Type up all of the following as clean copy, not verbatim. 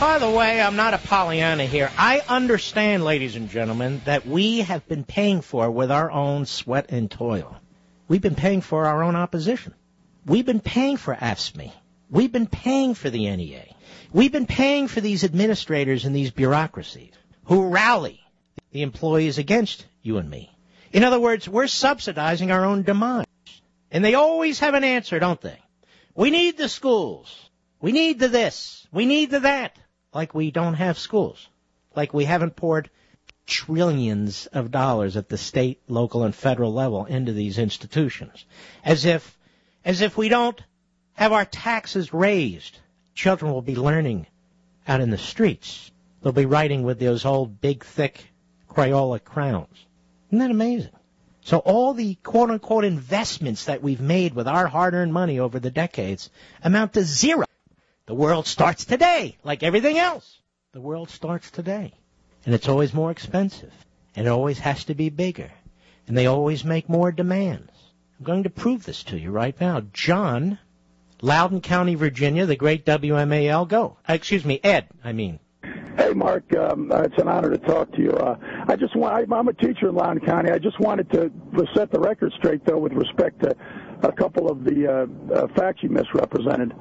By the way, I'm not a Pollyanna here. I understand, ladies and gentlemen, that we have been paying for with our own sweat and toil. We've been paying for our own opposition. We've been paying for AFSCME. We've been paying for the NEA. We've been paying for these administrators and these bureaucracies who rally the employees against you and me. In other words, we're subsidizing our own demise. And they always have an answer, don't they? We need the schools. We need the this. We need the that. Like we don't have schools. Like we haven't poured trillions of dollars at the state, local, and federal level into these institutions. As if we don't have our taxes raised, children will be learning out in the streets. They'll be writing with those old big, thick Crayola crowns. Isn't that amazing? So all the quote-unquote investments that we've made with our hard-earned money over the decades amount to zero. The world starts today, like everything else. The world starts today. And it's always more expensive. And it always has to be bigger. And they always make more demands. I'm going to prove this to you right now. John, Loudoun County, Virginia, the great WMAL, go. Ed, I mean. Hey, Mark, it's an honor to talk to you. I'm a teacher in Loudoun County. I just wanted to set the record straight, though, with respect to a couple of the facts you misrepresented.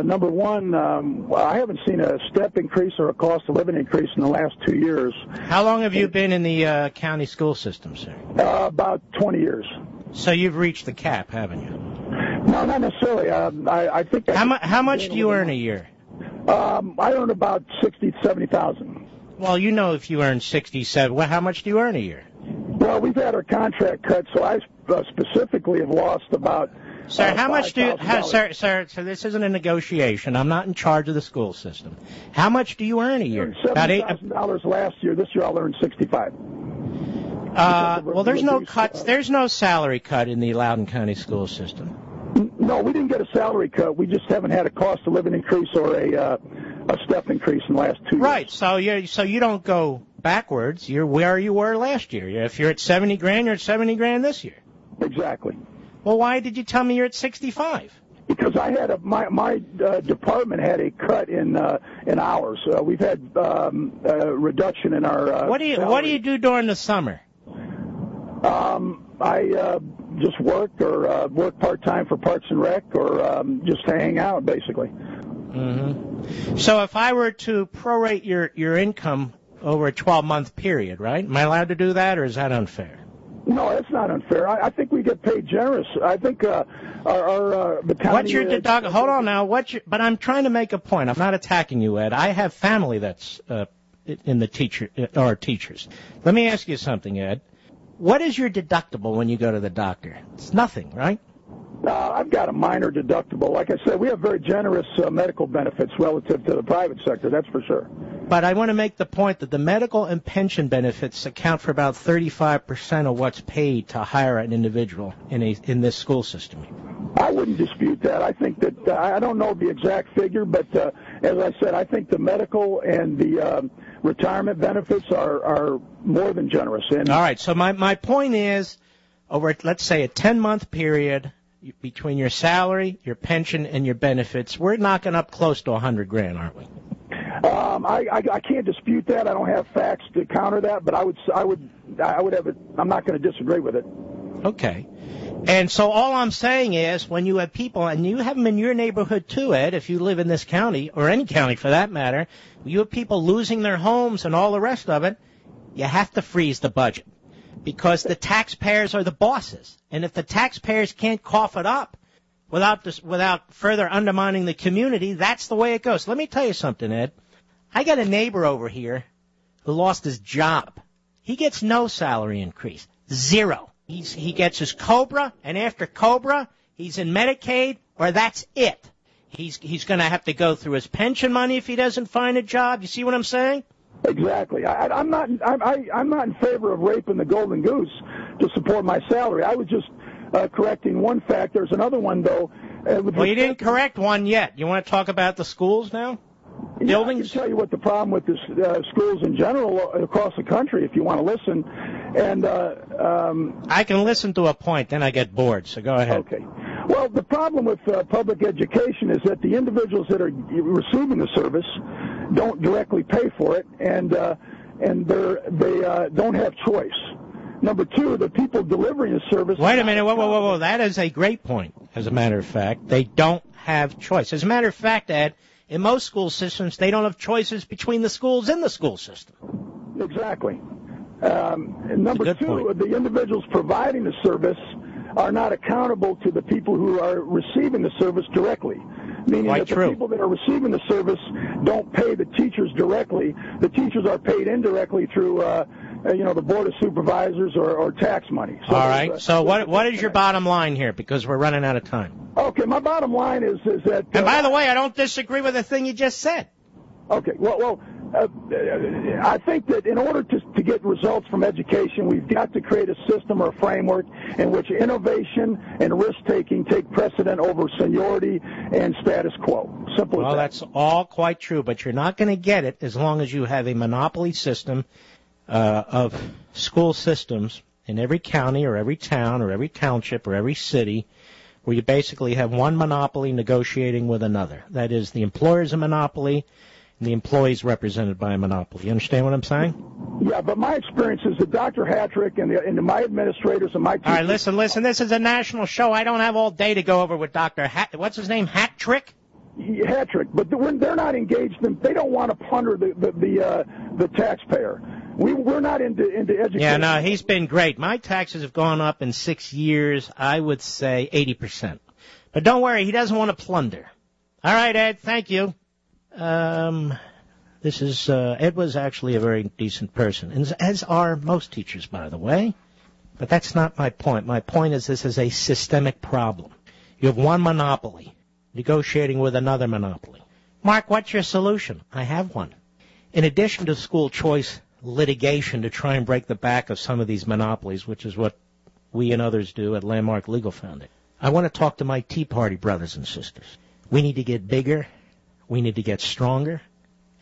Number one, I haven't seen a step increase or a cost of living increase in the last 2 years. How long have you been in the county school system, sir? About 20 years. So you've reached the cap, haven't you? No, not necessarily. I think. How much do you earn a year? I earn about $60,000 to $70,000. Well, you know, if you earn 67, well, how much do you earn a year? Well, we've had our contract cut, so I specifically have lost about. Sir, how much do you, sir, this isn't a negotiation. I'm not in charge of the school system. How much do you earn a year? $70,000 last year. This year I'll earn $65,000. Well, there's no cuts. There's no salary cut in the Loudoun County school system. No, we didn't get a salary cut. We just haven't had a cost of living increase or a step increase in the last 2 years. Right. So you don't go backwards. You're where you were last year. If you're at $70,000, you're at $70,000 this year. Exactly. Well, why did you tell me you're at 65? Because I had my department had a cut in hours. We've had a reduction in our. What do you do during the summer? I just work or work part-time for Parks and Rec or just hang out, basically. Mm-hmm. So if I were to prorate your income over a 12-month period, right? Am I allowed to do that, or is that unfair? No, that's not unfair. I think we get paid generous. I think our the county. What's your deduct? Hold on now. But I'm trying to make a point. I'm not attacking you, Ed. I have family that's in the teachers. Let me ask you something, Ed. What is your deductible when you go to the doctor? It's nothing, right? I've got a minor deductible. Like I said, we have very generous medical benefits relative to the private sector, that's for sure. But I want to make the point that the medical and pension benefits account for about 35% of what's paid to hire an individual in this school system. I wouldn't dispute that. I think that, I don't know the exact figure, but as I said, I think the medical and the retirement benefits are more than generous. And all right, so my point is, over, let's say, a 10-month period, between your salary, your pension, and your benefits, we're knocking up close to $100,000, aren't we? I can't dispute that. I don't have facts to counter that, but I would have it. I'm not going to disagree with it. Okay. And so all I'm saying is, when you have people, and you have them in your neighborhood too, Ed, if you live in this county, or any county for that matter, you have people losing their homes and all the rest of it, you have to freeze the budget. Because the taxpayers are the bosses. And if the taxpayers can't cough it up without further undermining the community, that's the way it goes. Let me tell you something, Ed. I got a neighbor over here who lost his job. He gets no salary increase. Zero. He gets his COBRA, and after COBRA, he's in Medicaid, or that's it. He's going to have to go through his pension money if he doesn't find a job. You see what I'm saying? Exactly. I'm not in favor of raping the golden goose to support my salary. I was just correcting one fact. There's another one, though. Well, you didn't correct one yet. You want to talk about the schools now? Yeah, I can tell you what the problem with the schools in general across the country, if you want to listen. And I can listen to a point, then I get bored, so go ahead. Okay. Well, the problem with public education is that the individuals that are receiving the service don't directly pay for it, and they don't have choice. Number two, the people delivering the service. Wait a minute. Whoa. That is a great point, as a matter of fact. They don't have choice. As a matter of fact, Ed, in most school systems, they don't have choices between the schools in the school system. Exactly. Number two, the individuals providing the service are not accountable to the people who are receiving the service directly. Meaning that the people that are receiving the service don't pay the teachers directly. The teachers are paid indirectly through, the Board of Supervisors or tax money. So all right. So what is your bottom line here? Because we're running out of time. Okay, my bottom line is that... and by the way, I don't disagree with the thing you just said. Okay, well, I think that in order to get results from education, we've got to create a system or a framework in which innovation and risk-taking take precedent over seniority and status quo. Simple as that. Well, that's all quite true, but you're not going to get it as long as you have a monopoly system of school systems in every county or every town or every township or every city where you basically have one monopoly negotiating with another. That is, the employer's a monopoly, and the employee's represented by a monopoly. You understand what I'm saying? Yeah, but my experience is that Dr. Hattrick and my administrators and my teachers... All right, listen. This is a national show. I don't have all day to go over with Dr. What's his name? Hattrick? Hattrick, but they're not engaged. They don't want to plunder the taxpayer. We're not into education. Yeah, no, he's been great. My taxes have gone up in 6 years, I would say 80%. But don't worry, he doesn't want to plunder. All right, Ed, thank you. Ed was actually a very decent person, as are most teachers, by the way. But that's not my point. My point is this is a systemic problem. You have one monopoly negotiating with another monopoly. Mark, what's your solution? I have one. In addition to school choice litigation to try and break the back of some of these monopolies, which is what we and others do at Landmark Legal Foundation, I want to talk to my Tea Party brothers and sisters. We need to get bigger, we need to get stronger,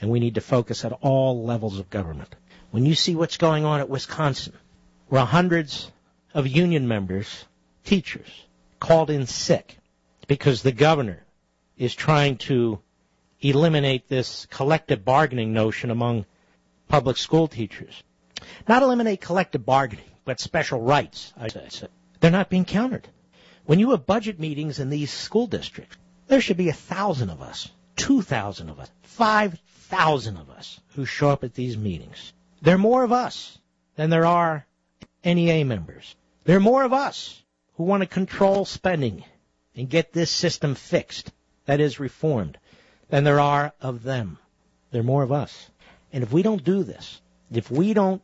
and we need to focus at all levels of government. When you see what's going on at Wisconsin, where hundreds of union members, teachers, called in sick because the governor is trying to eliminate this collective bargaining notion among public school teachers. Not eliminate collective bargaining, but special rights, I say. They're not being countered. When you have budget meetings in these school districts, there should be 1,000 of us, 2,000 of us, 5,000 of us who show up at these meetings. There are more of us than there are NEA members. There are more of us who want to control spending and get this system fixed, that is, reformed, than there are of them. There are more of us. And if we don't do this, if we don't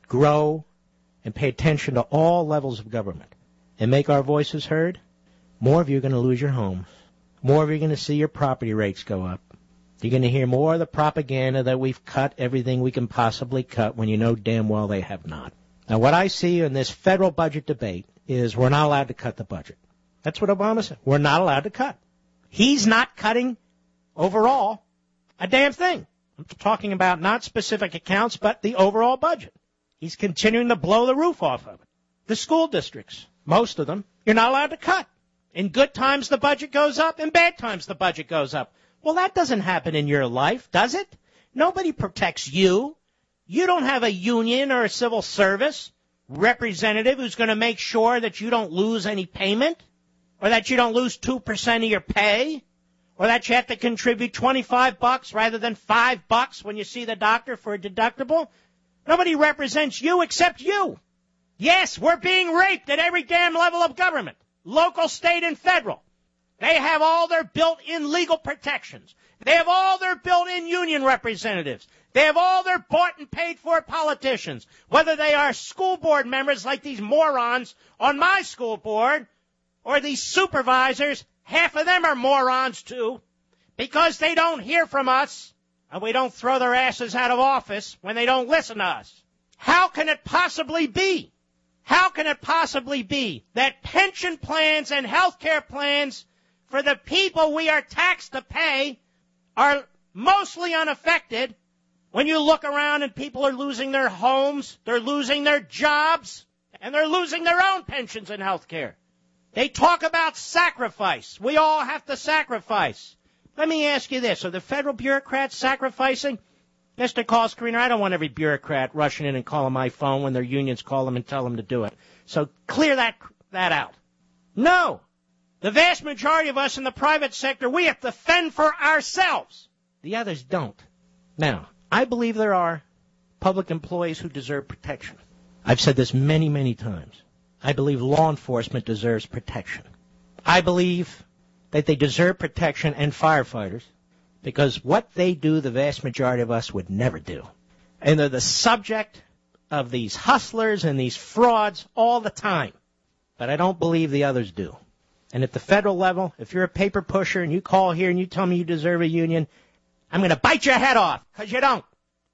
grow and pay attention to all levels of government and make our voices heard, more of you are going to lose your homes. More of you are going to see your property rates go up. You're going to hear more of the propaganda that we've cut everything we can possibly cut when you know damn well they have not. Now, what I see in this federal budget debate is we're not allowed to cut the budget. That's what Obama said. We're not allowed to cut. He's not cutting overall a damn thing. I'm talking about not specific accounts, but the overall budget. He's continuing to blow the roof off of it. The school districts, most of them, you're not allowed to cut. In good times, the budget goes up. In bad times, the budget goes up. Well, that doesn't happen in your life, does it? Nobody protects you. You don't have a union or a civil service representative who's going to make sure that you don't lose any payment or that you don't lose 2% of your pay, or that you have to contribute $25 rather than $5 when you see the doctor for a deductible. Nobody represents you except you. Yes, we're being raped at every damn level of government, local, state, and federal. They have all their built-in legal protections. They have all their built-in union representatives. They have all their bought and paid for politicians, whether they are school board members like these morons on my school board or these supervisors. Half of them are morons, too, because they don't hear from us, and we don't throw their asses out of office when they don't listen to us. How can it possibly be? How can it possibly be that pension plans and health care plans for the people we are taxed to pay are mostly unaffected when you look around and people are losing their homes, they're losing their jobs, and they're losing their own pensions and health care? They talk about sacrifice. We all have to sacrifice. Let me ask you this. Are the federal bureaucrats sacrificing? Mr. Call Screener, I don't want every bureaucrat rushing in and calling my phone when their unions call them and tell them to do it. So clear that out. No. The vast majority of us in the private sector, we have to fend for ourselves. The others don't. Now, I believe there are public employees who deserve protection. I've said this many, many times. I believe law enforcement deserves protection. I believe that they deserve protection, and firefighters, because what they do, the vast majority of us would never do. And they're the subject of these hustlers and these frauds all the time. But I don't believe the others do. And at the federal level, if you're a paper pusher and you call here and you tell me you deserve a union, I'm going to bite your head off, because you don't.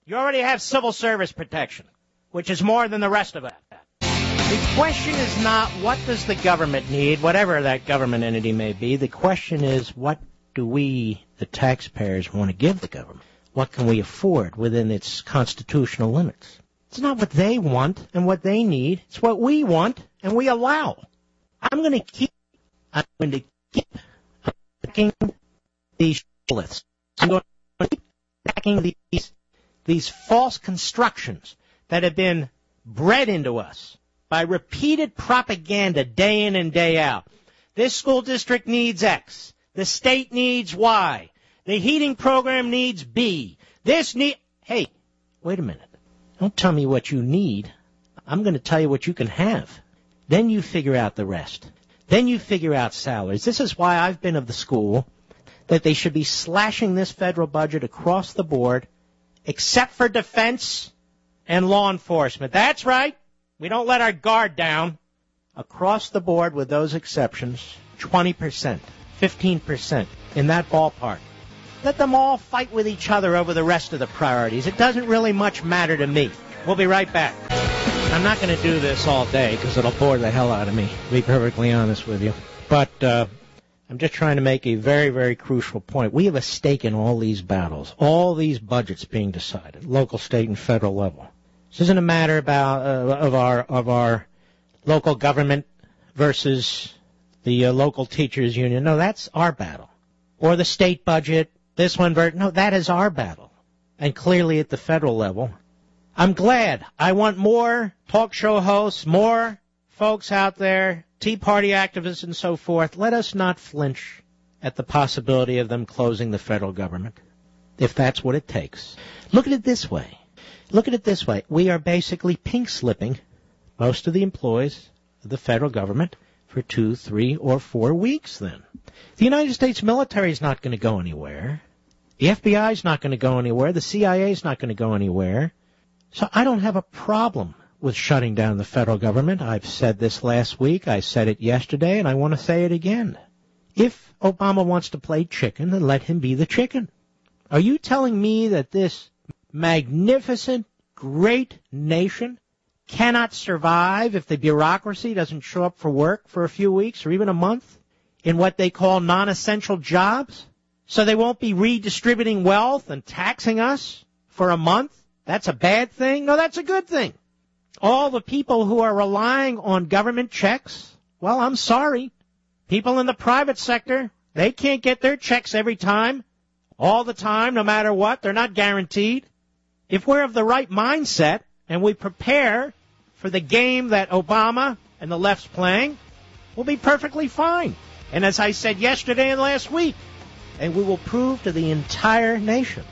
You already have civil service protection, which is more than the rest of us. The question is not what does the government need, whatever that government entity may be. The question is what do we, the taxpayers, want to give the government? What can we afford within its constitutional limits? It's not what they want and what they need. It's what we want and we allow. I'm going to keep backing these shibboleths. I'm going to keep backing these false constructions that have been bred into us by repeated propaganda day in and day out. This school district needs X. The state needs Y. The heating program needs B. Hey, wait a minute. Don't tell me what you need. I'm going to tell you what you can have. Then you figure out the rest. Then you figure out salaries. This is why I've been of the school that they should be slashing this federal budget across the board, except for defense and law enforcement. That's right. We don't let our guard down. Across the board, with those exceptions, 20%, 15%, in that ballpark. Let them all fight with each other over the rest of the priorities. It doesn't really much matter to me. We'll be right back. I'm not going to do this all day because it'll bore the hell out of me, to be perfectly honest with you. But I'm just trying to make a very, very crucial point. We have a stake in all these battles, all these budgets being decided, local, state, and federal level. This isn't a matter of our local government versus the local teachers union. No, that's our battle. Or the state budget, this one, no, that is our battle. And clearly at the federal level, I'm glad. I want more talk show hosts, more folks out there, Tea Party activists and so forth. Let us not flinch at the possibility of them closing the federal government, if that's what it takes. Look at it this way. We are basically pink slipping most of the employees of the federal government for 2, 3, or 4 weeks then. The United States military is not going to go anywhere. The FBI is not going to go anywhere. The CIA is not going to go anywhere. So I don't have a problem with shutting down the federal government. I've said this last week. I said it yesterday, and I want to say it again. If Obama wants to play chicken, then let him be the chicken. Are you telling me that this magnificent, great nation cannot survive if the bureaucracy doesn't show up for work for a few weeks or even a month in what they call non-essential jobs? So they won't be redistributing wealth and taxing us for a month? That's a bad thing? No, that's a good thing. All the people who are relying on government checks, well, I'm sorry. People in the private sector, they can't get their checks every time, all the time, no matter what. They're not guaranteed. If we're of the right mindset and we prepare for the game that Obama and the left's playing, we'll be perfectly fine. And as I said yesterday and last week, and we will prove to the entire nation,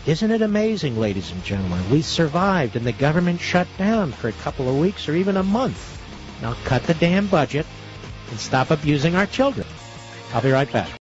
isn't it amazing, ladies and gentlemen? We survived and the government shut down for a couple of weeks or even a month. Now cut the damn budget and stop abusing our children. I'll be right back.